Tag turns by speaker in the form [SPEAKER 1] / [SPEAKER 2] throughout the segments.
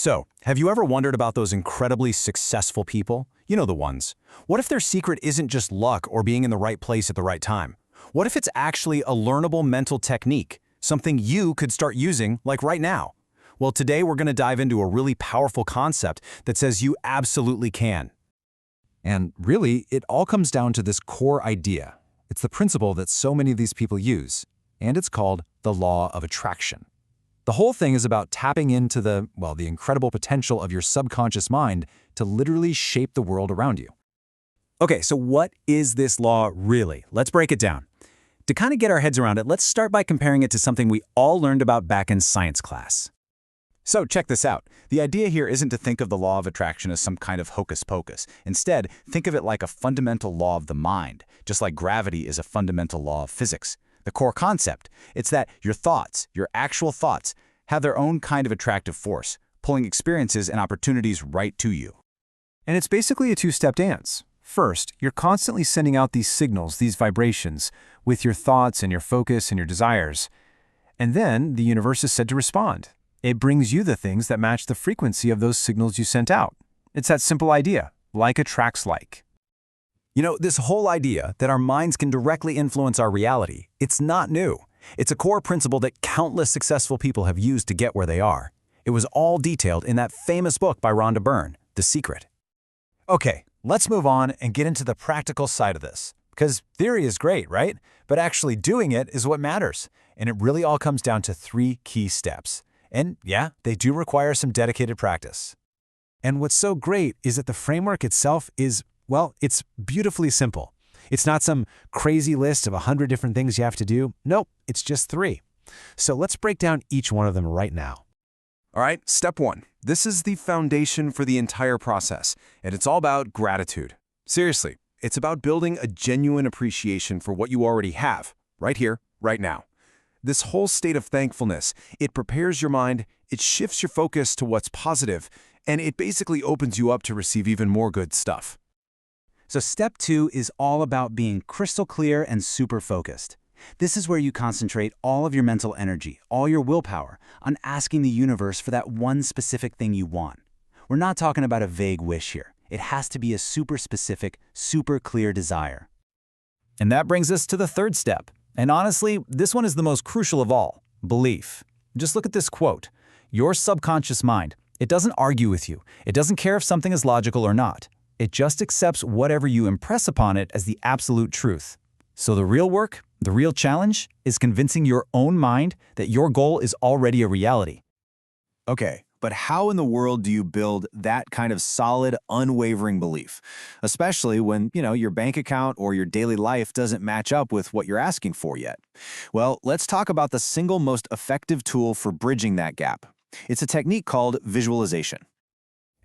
[SPEAKER 1] So, have you ever wondered about those incredibly successful people? You know the ones. What if their secret isn't just luck or being in the right place at the right time? What if it's actually a learnable mental technique, something you could start using, like right now? Well, today we're going to dive into a really powerful concept that says you absolutely can.
[SPEAKER 2] And really, it all comes down to this core idea. It's the principle that so many of these people use, and it's called the law of attraction. The whole thing is about tapping into the incredible potential of your subconscious mind to literally shape the world around you.
[SPEAKER 1] Okay, so what is this law really? Let's break it down. To kind of get our heads around it, let's start by comparing it to something we all learned about back in science class. So check this out. The idea here isn't to think of the law of attraction as some kind of hocus pocus. Instead, think of it like a fundamental law of the mind, just like gravity is a fundamental law of physics. The core concept, it's that your thoughts, your actual thoughts, have their own kind of attractive force, pulling experiences and opportunities right to you.
[SPEAKER 3] And it's basically a two-step dance. First, you're constantly sending out these signals, these vibrations, with your thoughts and your focus and your desires. And then the universe is said to respond. It brings you the things that match the frequency of those signals you sent out. It's that simple idea, like attracts like.
[SPEAKER 1] You know, this whole idea that our minds can directly influence our reality, it's not new. It's a core principle that countless successful people have used to get where they are. It was all detailed in that famous book by Rhonda Byrne, The Secret.
[SPEAKER 3] Okay, let's move on and get into the practical side of this. Because theory is great, right? But actually doing it is what matters. And it really all comes down to 3 key steps. And yeah, they do require some dedicated practice. And what's so great is that the framework itself is, well, it's beautifully simple. It's not some crazy list of 100 different things you have to do. Nope, it's just 3. So let's break down each one of them right now.
[SPEAKER 4] All right, step 1. This is the foundation for the entire process, and it's all about gratitude. Seriously, it's about building a genuine appreciation for what you already have, right here, right now. This whole state of thankfulness, it prepares your mind, it shifts your focus to what's positive, and it basically opens you up to receive even more good stuff.
[SPEAKER 5] So step 2 is all about being crystal clear and super focused. This is where you concentrate all of your mental energy, all your willpower, on asking the universe for that one specific thing you want. We're not talking about a vague wish here. It has to be a super specific, super clear desire.
[SPEAKER 1] And that brings us to the 3rd step. And honestly, this one is the most crucial of all, belief. Just look at this quote. Your subconscious mind, it doesn't argue with you. It doesn't care if something is logical or not. It just accepts whatever you impress upon it as the absolute truth. So the real work, the real challenge, is convincing your own mind that your goal is already a reality.
[SPEAKER 6] Okay, but how in the world do you build that kind of solid, unwavering belief? Especially when, your bank account or your daily life doesn't match up with what you're asking for yet. Well, let's talk about the single most effective tool for bridging that gap. It's a technique called visualization.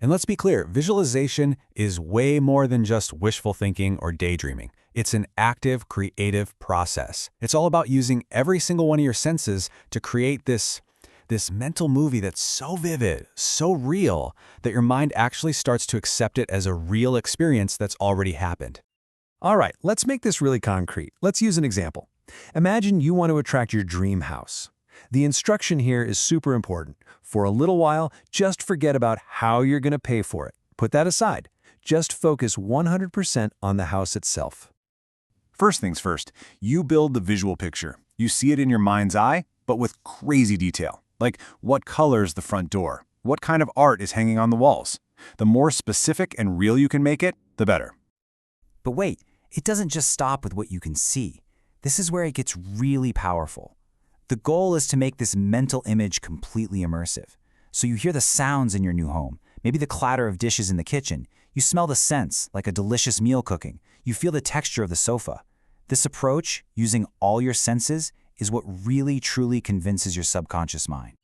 [SPEAKER 3] And let's be clear, visualization is way more than just wishful thinking or daydreaming. It's an active, creative process. It's all about using every single one of your senses to create this mental movie that's so vivid, so real, that your mind actually starts to accept it as a real experience that's already happened. All right, let's make this really concrete. Let's use an example. Imagine you want to attract your dream house. The instruction here is super important. For a little while, just forget about how you're going to pay for it. Put that aside. Just focus 100% on the house itself.
[SPEAKER 6] First things first, you build the visual picture. You see it in your mind's eye, but with crazy detail. Like what color's the front door? What kind of art is hanging on the walls? The more specific and real you can make it, the better.
[SPEAKER 5] But wait, it doesn't just stop with what you can see. This is where it gets really powerful. The goal is to make this mental image completely immersive. So you hear the sounds in your new home, maybe the clatter of dishes in the kitchen. You smell the scents, like a delicious meal cooking. You feel the texture of the sofa. This approach, using all your senses, is what really truly convinces your subconscious mind.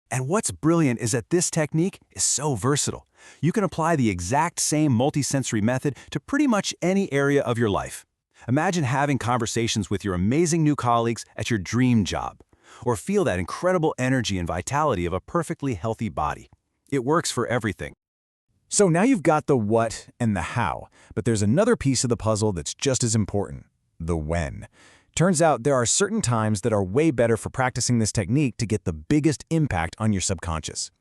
[SPEAKER 3] And what's brilliant is that this technique is so versatile. You can apply the exact same multisensory method to pretty much any area of your life. Imagine having conversations with your amazing new colleagues at your dream job, or feel that incredible energy and vitality of a perfectly healthy body. It works for everything. So now you've got the what and the how, but there's another piece of the puzzle that's just as important, the when. Turns out there are certain times that are way better for practicing this technique to get the biggest impact on your subconscious.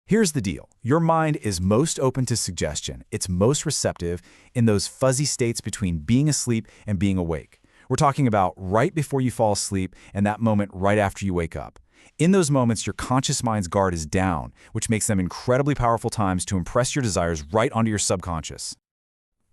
[SPEAKER 3] Here's the deal. Your mind is most open to suggestion. It's most receptive in those fuzzy states between being asleep and being awake. We're talking about right before you fall asleep and that moment right after you wake up. In those moments, your conscious mind's guard is down, which makes them incredibly powerful times to impress your desires right onto your subconscious.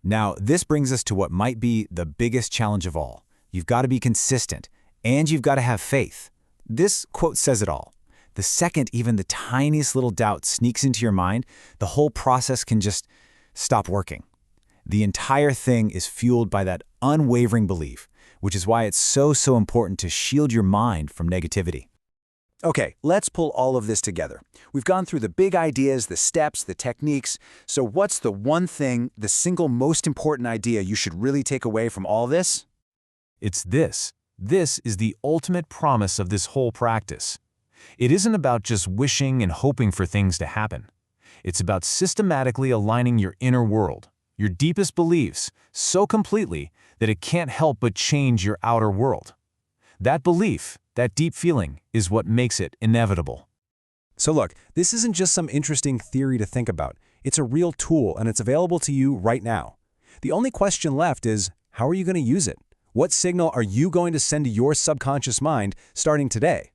[SPEAKER 1] Now, this brings us to what might be the biggest challenge of all. You've got to be consistent, and you've got to have faith. This quote says it all. The second even the tiniest little doubt sneaks into your mind, the whole process can just stop working. The entire thing is fueled by that unwavering belief, which is why it's so important to shield your mind from negativity. Okay, let's pull all of this together. We've gone through the big ideas, the steps, the techniques. So what's the one thing, the single most important idea you should really take away from all this?
[SPEAKER 3] It's this. This is the ultimate promise of this whole practice. It isn't about just wishing and hoping for things to happen. It's about systematically aligning your inner world, your deepest beliefs, so completely that it can't help but change your outer world. That belief, that deep feeling, is what makes it inevitable.
[SPEAKER 4] So look, this isn't just some interesting theory to think about. It's a real tool, and it's available to you right now. The only question left is, how are you going to use it? What signal are you going to send to your subconscious mind starting today?